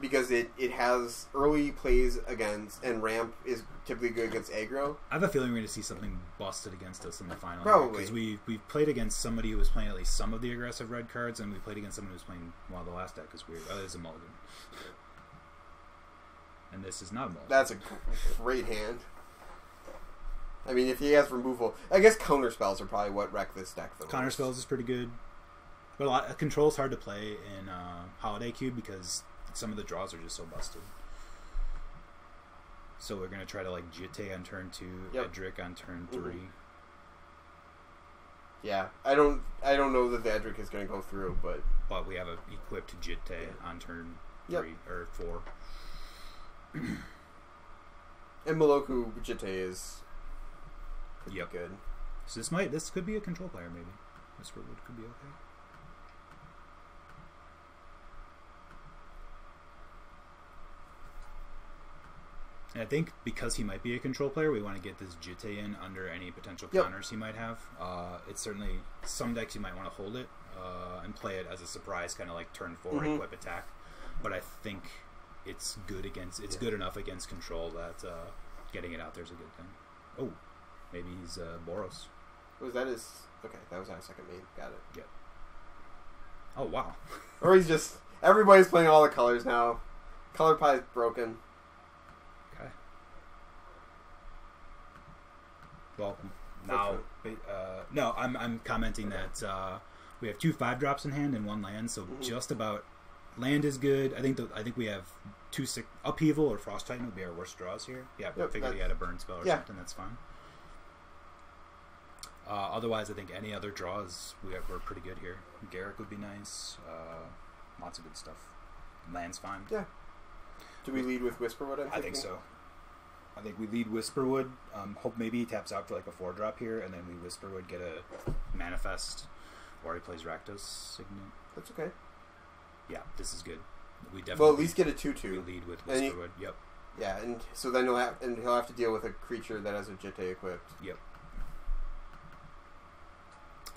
because it has early plays against, and ramp is typically good against aggro. I have a feeling we're going to see something busted against us in the final. Probably. Because we've played against somebody who was playing at least some of the aggressive red cards, and we played against someone who was playing, well, the last deck is weird. Oh, it's a mulligan. And this is not a mulligan. That's a great hand. I mean, if he has removal, I guess counter spells are probably what wreck this deck the most. Counter spells is pretty good. But control's hard to play in Holiday Cube because some of the draws are just so busted. So we're going to try to like Jitte on turn 2, Edric on turn 3. Yeah, I don't know that the Edric is going to go through, but we have a equipped Jitte on turn 3 or 4. And Moloku Jitte is pretty good. So this could be a control player maybe. Whisperwood could be okay. And I think because he might be a control player, we want to get this Jitte in under any potential counters he might have. It's certainly some decks you might want to hold it and play it as a surprise, kind of like turn 4 equip attack. But I think it's good against. It's good enough against control that getting it out there is a good thing. Oh, maybe he's Boros. Was that his? Okay, that was our second main. Got it. Yep. Oh wow. Or he's just everybody's playing all the colors now. Color pie's broken. Well, now, no, I'm commenting that we have 2 5-drops in hand and 1 land, so just about land is good. I think we have 2 Upheaval or Frost Titan would be our worst draws here. Yeah, I figured he had a burn spell or something. That's fine. Otherwise, I think any other draws we're pretty good here. Garruk would be nice. Lots of good stuff. Land's fine. Yeah. Do we lead with Whisperwood? I think so. I think we lead Whisperwood. Hope maybe he taps out for like a 4-drop here, and then we Whisperwood get a Manifest, or he plays Rakdos Signet. That's okay. Yeah, this is good. We definitely at least get a 2/2. We lead with Whisperwood. Yep. Yeah, and so then he'll have to deal with a creature that has a Jitte equipped. Yep.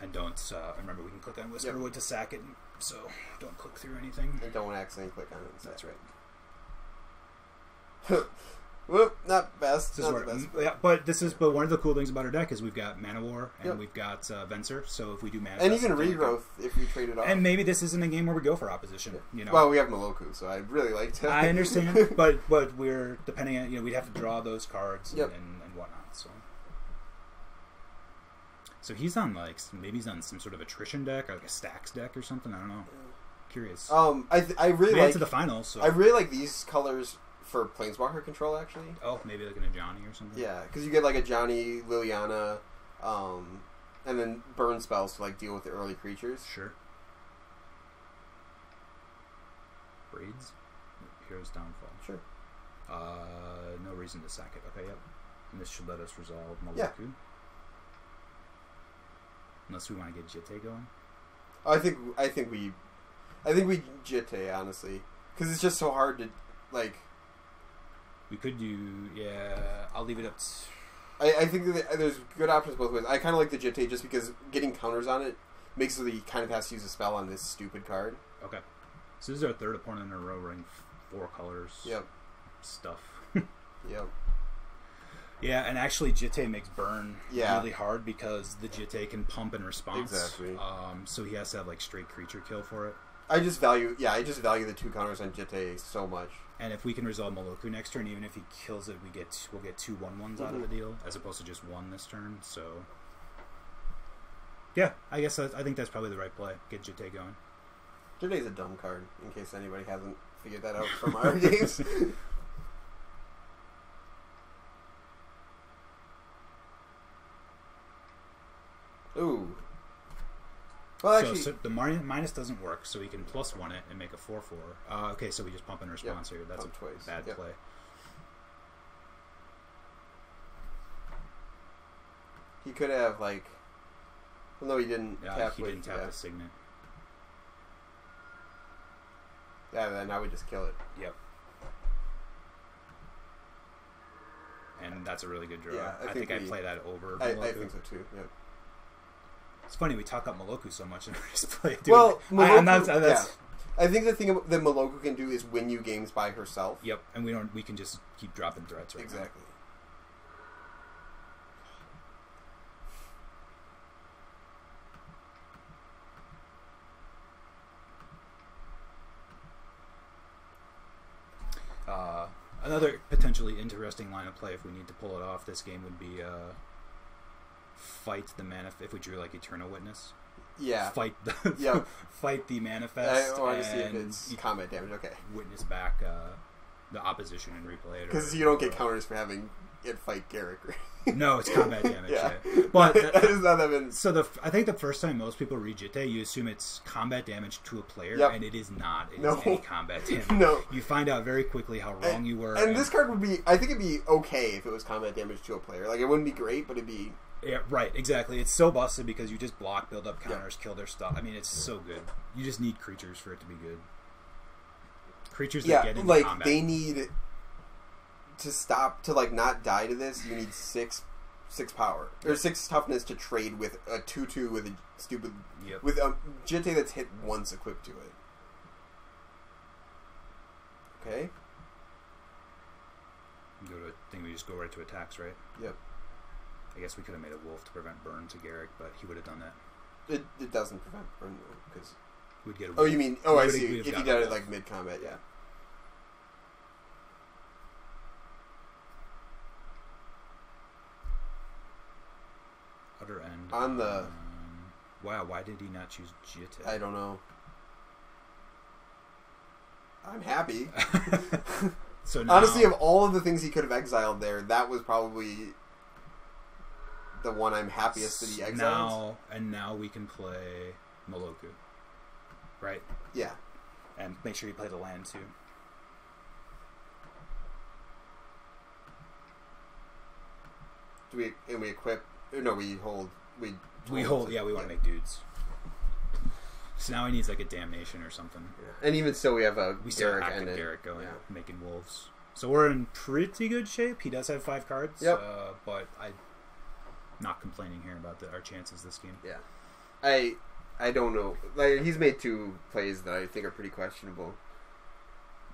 And don't remember we can click on Whisperwood to sack it, so don't click through anything. And don't accidentally click on it. That's right. Whoop, not best. Yeah, but one of the cool things about our deck is we've got Mana War and we've got Venser. So if we do Manifest, and even Regrowth if we trade it off. And maybe this isn't a game where we go for opposition. You know, well, we have Moloku, so I'd really like to. I understand, but we're depending on we'd have to draw those cards and whatnot. So he's on maybe he's on some sort of attrition deck or like a stacks deck or something. I don't know. Curious. I really like to the finals. So. I really like these colors. For Planeswalker control, actually. Oh, maybe like an Ajani or something? Yeah, because you get like Ajani, Liliana, and then burn spells to like deal with the early creatures. Sure. Braids? Hero's Downfall. Sure. No reason to sack it. Okay, yep. And this should let us resolve Moloku. Yeah. Unless we want to get Jitte going. I think we Jitte, honestly. Because it's just so hard to, like... We could do, I'll leave it up to... I think that there's good options both ways. I kind of like the Jitte just because getting counters on it makes it so that he kind of has to use a spell on this stupid card. Okay. So this is our 3rd opponent in a row running 4 colors. Yep. Stuff. Yep. Yeah, and actually Jitte makes burn Yeah. really hard because the Jitte can pump in response. Exactly. So he has to have like straight creature kill for it. I just value the 2 counters on Jitte so much. And if we can resolve Moloku next turn, even if he kills it, we'll get 2 1/1s out of the deal, as opposed to just 1 this turn. So, yeah, I guess I think that's probably the right play. Get Jitte going. Jitte's a dumb card, in case anybody hasn't figured that out from our games. Ooh. Well, actually, so the minus doesn't work, so we can +1 it and make a 4/4. Okay, so we just pump in response here. That's a bad play. He could have well, no, he didn't. He didn't tap the Signet. Yeah, then I would just kill it. Yep. And that's a really good draw. Yeah, I think I play that over. I think so too. Yeah. It's funny we talk up Moloku so much and we just play it. Well, Moloku, I think the thing that Moloko can do is win you games by herself. Yep, and we can just keep dropping threats right Exactly. Another potentially interesting line of play if we need to pull it off this game would be fight the manifest. If we drew like Eternal Witness, Yeah. fight the fight the I manifest. want to see if and it's combat damage. Okay. witness back the opposition and replay it. Because you don't get counters for having it fight Garrick. No, it's combat damage. Yeah. But I just thought that been... so I think the first time most people read Jitte, you assume it's combat damage to a player, Yep. and it is not. It No. is any combat damage. No. You find out very quickly how wrong you were. And this card would be... I think it'd be okay if it was combat damage to a player. Like, it wouldn't be great, but it'd be... Yeah, right, exactly. It's so busted because you just block, build up counters, kill their stuff. I mean, it's so good. You just need creatures for it to be good. Creatures that get into like, combat. they need... To stop... To, like, not die to this, you need 6 power. Or 6 toughness to trade with a 2/2 with a stupid... Yep. With a Jitte that's hit once equipped to it. Okay? Go to, I think we just go right to attacks, right? Yep. I guess we could have made a wolf to prevent burn to Garrick, but he would have done that. It doesn't prevent burn, though, because... We'd get a wolf. Oh, you mean... Oh, I see. We'd have If you gotten did a it, wolf. like, mid-combat, yeah. Utter end. On the... Wow, why did he not choose Jitte? I don't know. I'm happy. So now, Honestly, of all of the things he could have exiled there, that was probably the one I'm happiest that he exiled. Now we can play Moloku. Right? Yeah. And make sure you play the land too. We equip... No, we hold... We hold, yeah, we want to make dudes. So now he needs like a damnation or something. Yeah. And even still, we have a We still Garrick have active and Garrick going, making wolves. So we're in pretty good shape. He does have 5 cards, Yep. but I'm not complaining here about our chances this game. Yeah. I don't know. Like, he's made 2 plays that I think are pretty questionable.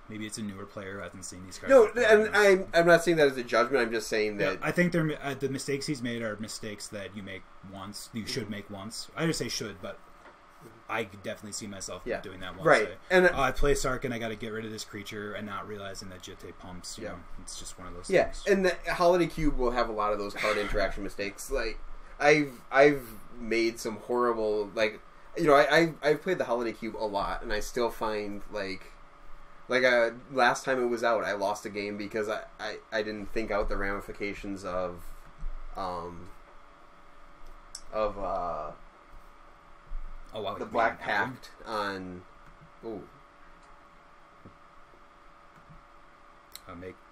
Maybe it's a newer player who hasn't seen these cards. No, before. and I'm not saying that as a judgment. I'm just saying that... Yeah, I think the mistakes he's made are mistakes that you make once. You should make once. I just say should, but I could definitely see myself doing that once. Right. And I play Sark and I got to get rid of this creature and not realizing that Jitte pumps. You know, it's just one of those things. And the Holiday Cube will have a lot of those card interaction mistakes. Like, I've made some horrible... Like, you know, I've played the Holiday Cube a lot, and I still find, like last time it was out, I lost a game because I didn't think out the ramifications of the Black Pact on... Ooh.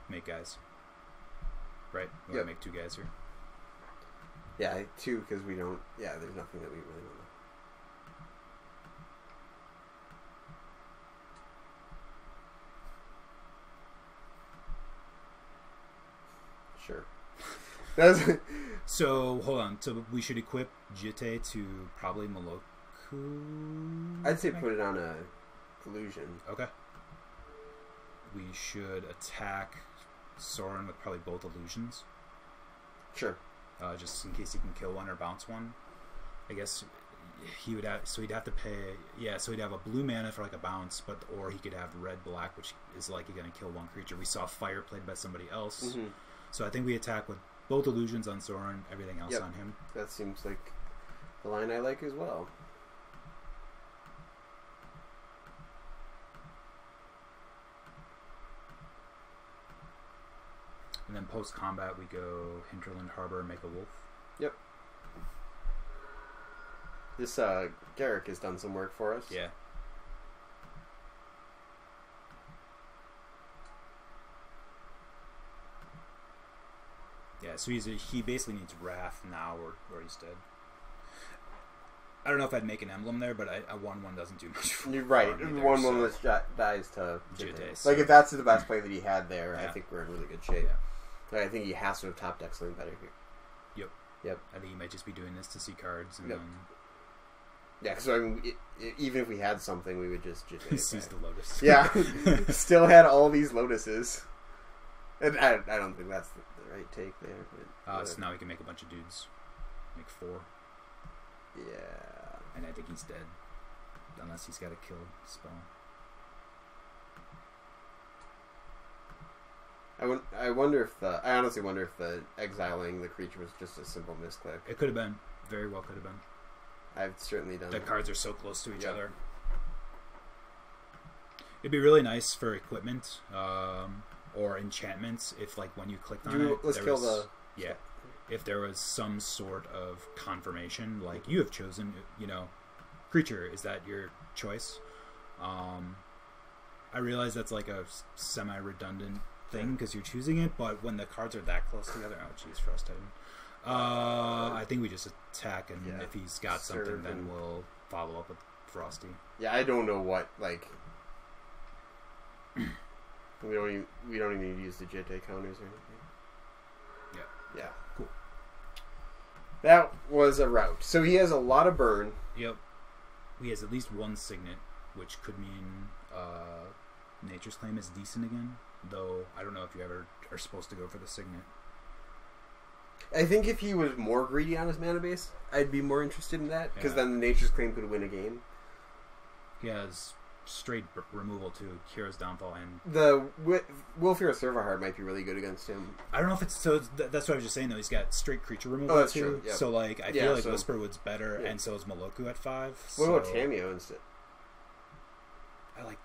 Make guys. Right? We want to make 2 guys here. Yeah, 2, because we don't... Yeah, there's nothing that we really want to... Sure. So, hold on. So, we should equip Jitte to probably Moloku? I'd say put it on a illusion. Okay. We should attack Soren with probably both illusions. Sure. Just in case he can kill one or bounce one. I guess he would have... So, he'd have to pay... Yeah, so he'd have a blue mana for like a bounce, or he could have red-black, which is likely going to kill one creature. We saw fire played by somebody else. Mm-hmm. So I think we attack with both illusions on Soren, everything else on him. That seems like the line I like as well. And then post-combat we go Hinterland Harbor, make a wolf. Yep. This Garrick has done some work for us. Yeah. Yeah, so he basically needs Wrath now or he's dead. I don't know if I'd make an emblem there, but a 1/1 doesn't do much for You're right. me 1/1 that dies to Jitte. Like, if that's the best play that he had there, I think we're in really good shape. Yeah. Like, I think he has to have top deck something better here. Yep. I think he might just be doing this to see cards and then... Yeah, because I mean, even if we had something, we would just Seize the Lotus. Yeah, still had all these Lotuses. And I don't think that's the right take there. But, so now we can make a bunch of dudes. Make 4. Yeah. And I think he's dead. Unless he's got a kill spell. I wonder if I honestly wonder if the exiling the creature was just a simple misclick. It could have been. Very well could have been. I've certainly done The it. cards are so close to each other. It'd be really nice for equipment or enchantments if, like, when you clicked on it, let's kill the... Yeah. If there was some sort of confirmation, like, you have chosen, creature, is that your choice? I realize that's like a semi-redundant thing because you're choosing it, but when the cards are that close together, oh jeez, Frost Titan. I think we just attack, and if he's got something, then we'll follow up with Frosty. Yeah, I don't know what, like... we don't even need to use the Jitte counters or anything. Yeah. Cool. That was a route. So he has a lot of burn. Yep. He has at least one signet, which could mean Nature's Claim is decent again, though I don't know if you ever are supposed to go for the signet. I think if he was more greedy on his mana base, I'd be more interested in that, because then the Nature's Claim could win a game. He has straight removal to Hero's Downfall, and the Wilfir Silverheart might be really good against him. I don't know if it's so. That's what I was just saying though. He's got straight creature removal that's too. true. Yep. So like, I feel like Whisperwood's better, and so is Moloku at 5. What about Tamio instead? I like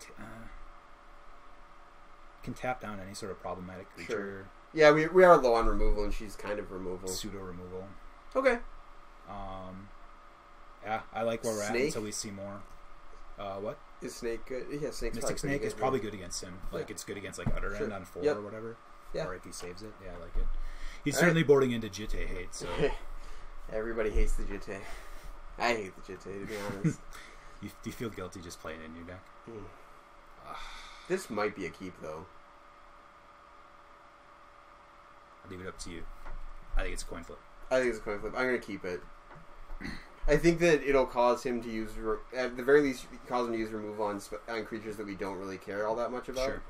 can tap down any sort of problematic creature. Sure. Yeah, we are low on removal, and she's kind of removal. Pseudo removal. Okay. Yeah, I like where we're at Snake? until we see more. What? Is Snake good? Yeah, Snake's Mystic Snake is good, probably good against him. Like, it's good against, like, Utter End on 4 or whatever. Yeah. Or if he saves it. Yeah, I like it. He's certainly boarding into Jitte hate, so... Everybody hates the Jitte. I hate the Jitte, to be honest. Do you feel guilty just playing in your deck? This might be a keep, though. I'll leave it up to you. I think it's a coin flip. I think it's a coin flip. I'm going to keep it. I think that it'll cause him to use, at the very least, cause him to use removal on creatures that we don't really care all that much about. Sure.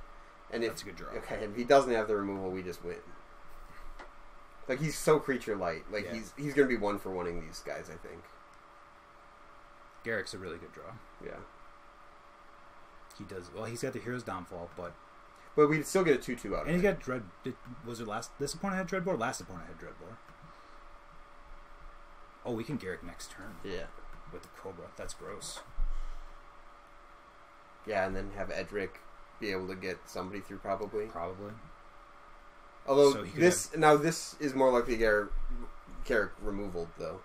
And that's a good draw. Okay, if he doesn't have the removal, we just win. Like, he's so creature light. Like, he's going to be 1-for-1ing these guys, I think. Garrick's a really good draw. Yeah. He does. Well, he's got the Hero's Downfall, but we'd still get a 2/2 out of it. And he got Dread... Was it this opponent had Dreadbore? Last opponent had Dreadbore. Oh, we can Garrick next turn. Yeah. With the Cobra. That's gross. Yeah, and then have Edric be able to get somebody through, probably. Probably. Although, this is more likely to Garrick removal, though.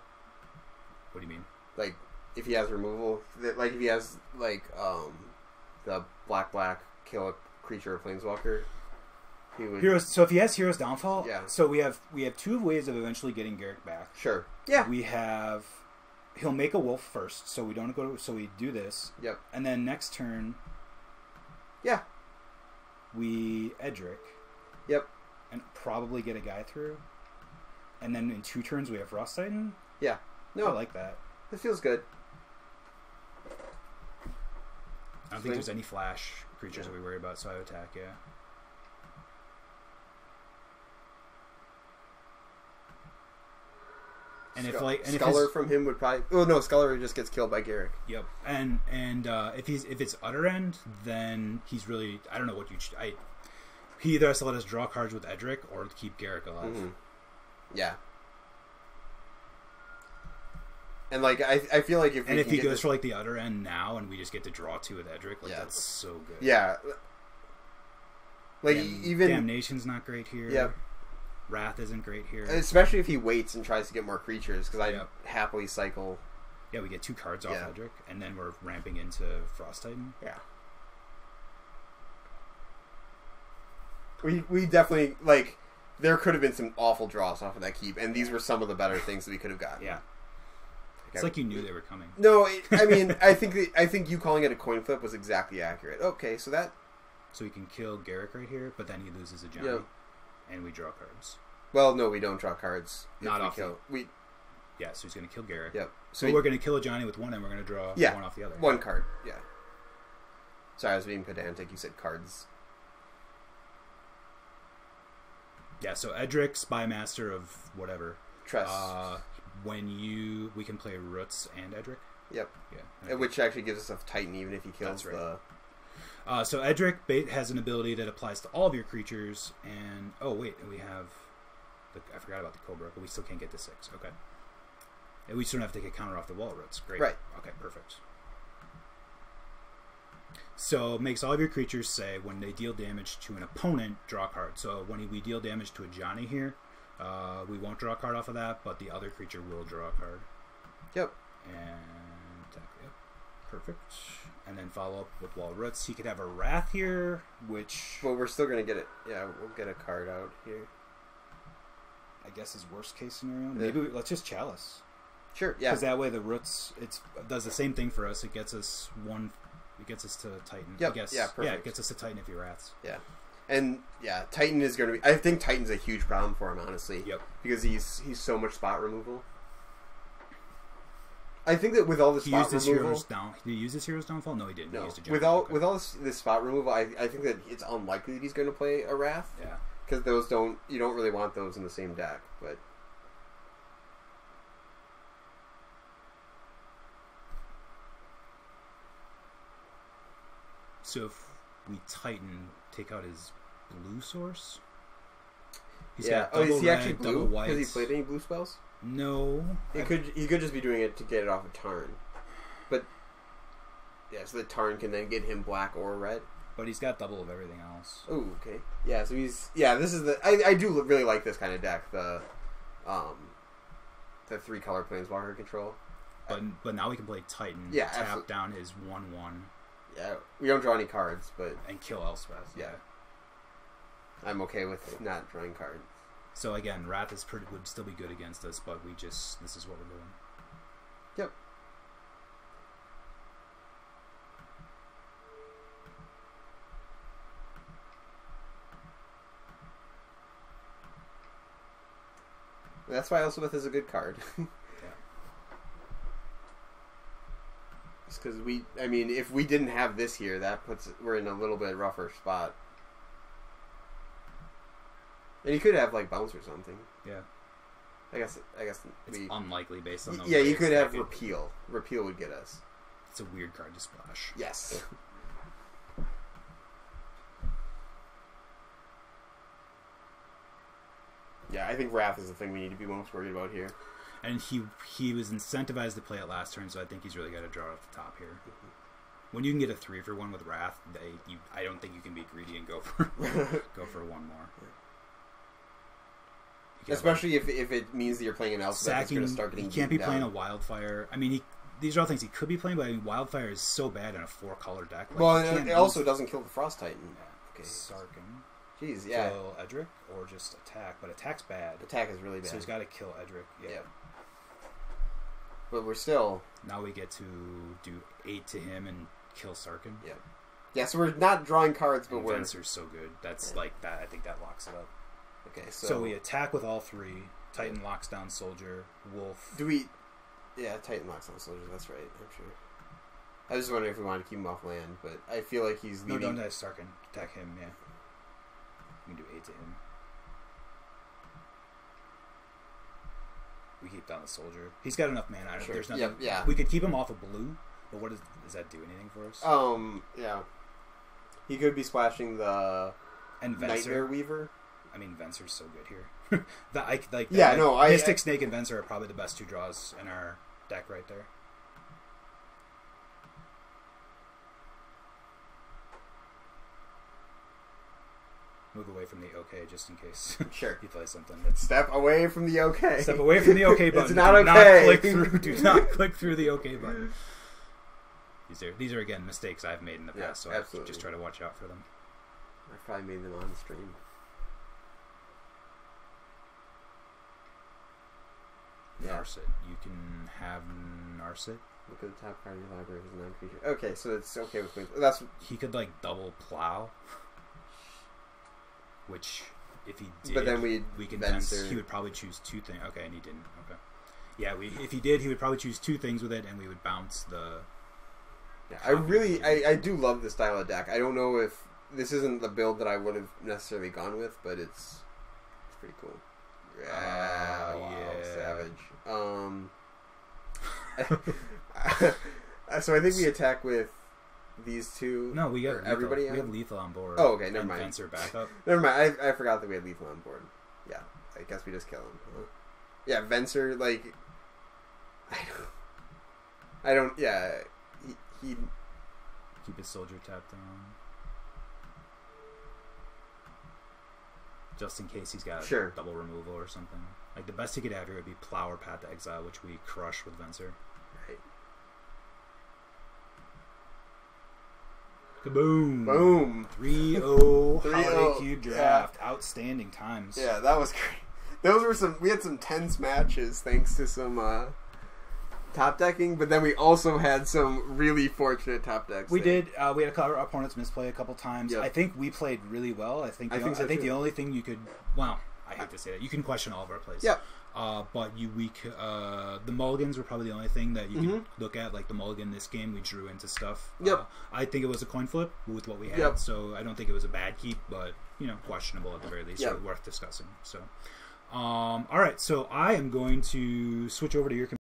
What do you mean? Like, if he has removal... Like, if he has, like, the black kill a creature or planeswalker... He would... So if he has Hero's Downfall, yeah. So we have 2 ways of eventually getting Garrick back. Sure. Yeah. We have he'll make a wolf first, so we don't go. So we do this. Yep. And then next turn. Yeah. We Edric. Yep. And probably get a guy through. And then in 2 turns we have Frost Titan. Yeah. No, I like that. It feels good. I don't think there's any flash creatures that we worry about, so I attack. Yeah. And Sculler from him would probably... Oh, no, Sculler just gets killed by Garrick. Yep. And if it's Utter End, then he's really... I don't know what you... He either has to let us draw cards with Edric or keep Garrick alive. Mm-hmm. Yeah. And, like, I feel like if... And if he goes for, like, the Utter End now and we just get to draw 2 with Edric, like, that's so good. Yeah. Like, even... Damnation's not great here. Yeah. Wrath isn't great here. Especially if he waits and tries to get more creatures, because I'd happily cycle... Yeah, we get 2 cards off Edric, and then we're ramping into Frost Titan. Yeah. We definitely, like, there could have been some awful draws off of that keep, and these were some of the better things that we could have gotten. Yeah. It's like you knew they were coming. No, I mean, I think you calling it a coin flip was exactly accurate. Okay, so that... So we can kill Garrick right here, but then he loses a Johnny. Yep. And we draw cards. Well, no, we don't draw cards. Not off. Yeah, So he's going to kill Garrick. Yep. So we're going to kill a Johnny with one, and we're going to draw one off the other. One card, yeah. Sorry, I was being pedantic. You said cards. Yeah, so Edric, Spymaster of whatever. Trust. We can play Roots and Edric. Yep. Yeah. Okay. Which actually gives us a Titan even if he kills So Edric has an ability that applies to all of your creatures, and we have. I forgot about the Cobra, but we still can't get to 6. Okay. And we still don't have to take a counter off the wall Roots. Great. Right. Okay, perfect. So it makes all of your creatures say when they deal damage to an opponent, draw a card. So when we deal damage to a Johnny here, we won't draw a card off of that, but the other creature will draw a card. Yep. And yep, perfect. And then follow up with Wall Roots. He could have a Wrath here, which... Well, we're still going to get it. Yeah, we'll get a card out here. I guess is worst case scenario. Maybe let's just Chalice. Sure, yeah. Because that way the Roots does the same thing for us. It gets us one... It gets us to Titan. Yep. I guess. Yeah, perfect. Yeah, it gets us to Titan if he Wraths. Yeah. And, yeah, Titan is going to be... I think Titan's a huge problem for him, honestly. Yep. Because he's so much spot removal. I think that with all the spot removal... Did he use his Hero's Downfall? No, he didn't. No. He used a With all this spot removal, I think that it's unlikely that he's going to play a Wrath. Yeah. Because you don't really want those in the same deck, but... So if we Titan, take out his blue source? He's got is he actually blue? Has he played any blue spells? No. He could just be doing it to get it off a Tarn. But, yeah, so the Tarn can then get him black or red. But he's got double of everything else. Oh, okay. Yeah, so he's... Yeah, this is the... I do really like this kind of deck, the 3-color Planeswalker control. But now we can play Titan, tap down his 1/1. Yeah, we don't draw any cards, but... And kill Elspeth. Yeah. I'm okay with not drawing cards. So again, Wrath would still be good against us, but this is what we're doing. Yep. That's why Elspeth is a good card. Because if we didn't have this here, we're in a little bit rougher spot. And you could have like bounce or something. Yeah. I guess it's unlikely based on the you could have repeal. Repeal would get us. It's a weird card to splash. Yes. Yeah, I think Wrath is the thing we need to be most worried about here. And he was incentivized to play it last turn, so I think he's really got to draw off the top here. Mm-hmm. When you can get a 3-for-1 with Wrath, I don't think you can be greedy and go for one more. Especially if it means that you're playing an Elspeth that's going to start getting. He can't be playing a Wildfire. I mean, these are all things he could be playing, but Wildfire is so bad in a 4-color deck. Like, it also doesn't kill the Frost Titan. Yeah. Okay. Sarkin. Jeez, yeah. Kill Edric or just attack, but attack's bad. Attack is really bad. So he's got to kill Edric. Yeah. But we're still... Now we get to do 8 to him and kill Sarkin. Yeah. Yeah, so we're not drawing cards, but we're... Venser's so good. That's like that. I think that locks it up. Okay, so we attack with all 3. Titan locks down Soldier. Wolf. Do we... Yeah, Titan locks down Soldier. That's right, I'm sure. I was just wondering if we wanted to keep him off land, but I feel like he's leaving... No, don't attack Sarkin. Attack him, yeah. We can do 8 to him. We keep down the Soldier. He's got enough mana. Sure. There's nothing. Yeah. We could keep him off of blue, but does that do anything for us? Yeah. He could be splashing the and Nightmare Weaver. I mean, Venser's so good here. Mystic Snake and Venser are probably the best 2 draws in our deck right there. Move away from the OK just in case. Sure. You play something. Step away from the OK. Step away from the OK button. It's not OK. Do not click through the OK button. These are again mistakes I've made in the past, so absolutely. I just try to watch out for them. I probably made them on the stream. Narset. You can have Narset. Look at the top card of your library as a non-creature. Okay, so it's okay with me. That's he could like double plow. Which, if he did, but then we can Venser. He would probably choose 2 things. Okay, and he didn't. Okay. Yeah, if he did, he would probably choose 2 things with it, and we would bounce the... Yeah, I do love the style of deck. I don't know if this isn't the build that I would have necessarily gone with, but it's pretty cool. Yeah, wow, savage. So I think we attack with these 2. No, we got everybody. We have lethal on board. Oh, okay, never mind. Fencer backup. Never mind. I forgot that we had lethal on board. Yeah, I guess we just kill him. Huh? Yeah, Venser, like, I don't. Yeah, he keep his soldier tapped down, just in case he's got double removal or something. Like the best he could have here would be Plow or Path to Exile, which we crush with Venser. Right. Kaboom! Boom! 3-0 Holiday Cube draft. Yeah. Outstanding times. Yeah, that was great. Those were we had some tense matches thanks to some top decking, but then we also had some really fortunate top decks. We did. We had our opponents misplay a couple times. Yep. I think we played really well. I think the only thing you could, well, I hate to say that, you can question all of our plays. Yep. But the mulligans were probably the only thing that you could look at. Like the mulligan this game, we drew into stuff. Yep. I think it was a coin flip with what we had, yep. So I don't think it was a bad keep, but questionable at the very least, yep. so worth discussing. So, all right, so I am going to switch over to your computer.